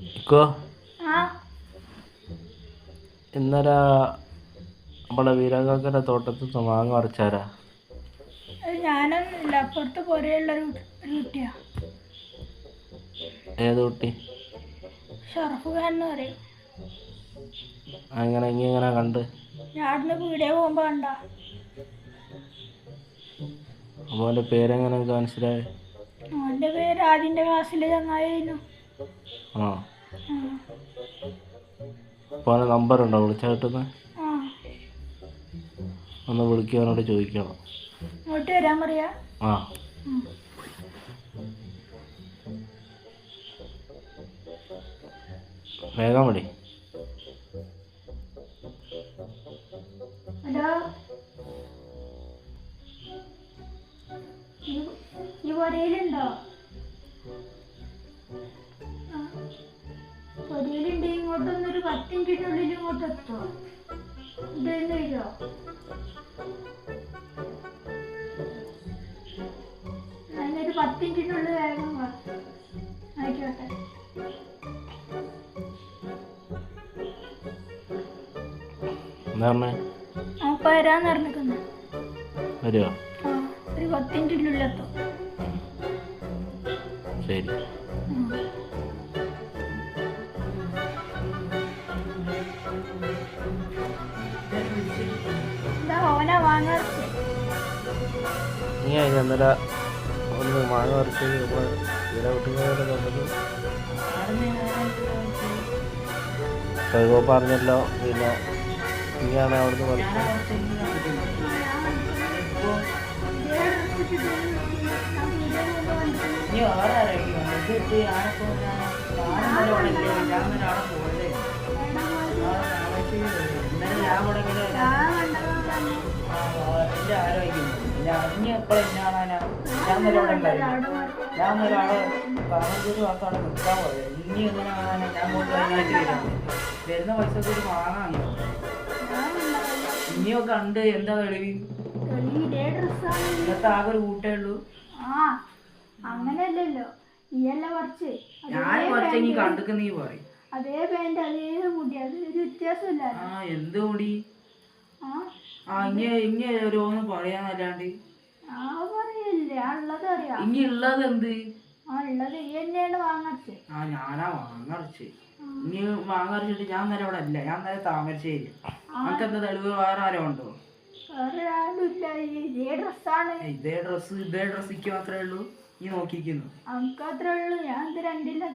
Eco ആ ഇന്നലെ നമ്മളെ വീരകാക്കൻ്റെ തോട്ടത്തിൽ മാങ്ങ പറിച്ചാരാ? അത് ഞാനൊന്നുമില്ല, അപ്പുറത്ത് പുരയുള്ളൊരു ഒരു കുട്ടിയാ. ഏത് കുട്ടി? ഷറഫ് ഖാൻ എന്ന് പറയും. അങ്ങനെ ഇങ്ങനെ കണ്ട് ഞാൻ അവിടുന്ന് പീടിയെ പോകുമ്പോൾ കണ്ട. അപ്പോൾ അവൻ്റെ പേരെങ്ങനെ എനിക്ക് മനസ്സിലായി? അവൻ്റെ പേര് ആദ്യൻ്റെ ക്ലാസ്സിലെ ചങ്ങായിരുന്നു. ആ അപ്പോൾ അവൻ്റെ നമ്പറുണ്ടോ വിളിച്ചാൽ കിട്ടുന്നത്? ആ ഒന്ന് വിളിക്കാനോട് ചോദിക്കണം. ഇങ്ങോട്ട് വരാൻ പറയാ. ആ വേഗം വിളി. ഹലോ, ഈ പുരയിലുണ്ടോ? പുരയിലുണ്ട്. ഇങ്ങോട്ടൊന്നൊരു 10 മിനിറ്റിനുള്ളിൽ ഇങ്ങോട്ട് എത്തോ? ഇതെന്ന് വരുമോ? അതിനൊരു 10 മിനിറ്റിനുള്ളിൽ വേഗം വാ. ആയിക്കോട്ടെ. എന്താ പറഞ്ഞേ? അപ്പം വരാന്ന് പറഞ്ഞിരിക്കുന്നു. വരുമോ? ആ, ഒരു 10 മിനിറ്റിനുള്ളിൽ എത്തും. ശരി. എന്താ ഓനാ വാങ്ങാറ്? നീ അതിന് ഇന്നലെ ഒന്ന് മാങ്ങ പറിച്ചത് നമ്മൾ വീര കുട്ടികളുടെ തോട്ടത്തിൽ സൈബോ പറഞ്ഞല്ലോ. പിന്നെ നീയാണ് അവിടുന്ന് പറിച്ചത്. വരുന്ന പൈസ വാങ്ങാൻ ഇനിയൊക്കെ കണ്ട് എന്താ തെളിവ്? ഇന്നത്തെ ആകെ ഒരു കൂട്ടേ ഉള്ളൂ. അങ്ങനെയല്ലല്ലോ, നീയല്ല കുറച്ച് ഞാൻ കുറച്ച് നീ കണ്ടിക്ക് നീ പറയും. അതേ പാന്റ് അതേ മുടി, അത് ഒരു വ്യത്യാസമില്ല. ആ എന്ത് മുടി? ഇങ്ങനെ ഓരോന്ന് പറയാന്നല്ലാണ്ട് പറയില്ലേ, ഉള്ളത് അറിയാം. ഇനി ഉള്ളത് എന്ത്? ഉള്ളത് ഈ തന്നെയാണ് വാങ്ങാറ്. ഞാനാ വാങ്ങറിച്ച്. ഇനി വാങ്ങറിച്ചിട്ട് ഞാൻ നേരെ ഇവിടെ അല്ല, ഞാൻ നേരെ താമരശ്ശേരി. നമുക്ക് എന്താ തെളിവ്? വേറെ ആരോ ഉണ്ടോ? വേറെ ആരുമില്ല. ഇതേ ഡ്രസ്സാണ്. ഇതേ ഡ്രസ്സ് ഇതേ ഡ്രസ്സിക്ക് മാത്രമേ ഉള്ളൂ. നീ നോക്കിക്കുന്നു നമുക്ക് അത്രേ ഉള്ളൂ. ഞാൻ ഇത് രണ്ടില്ല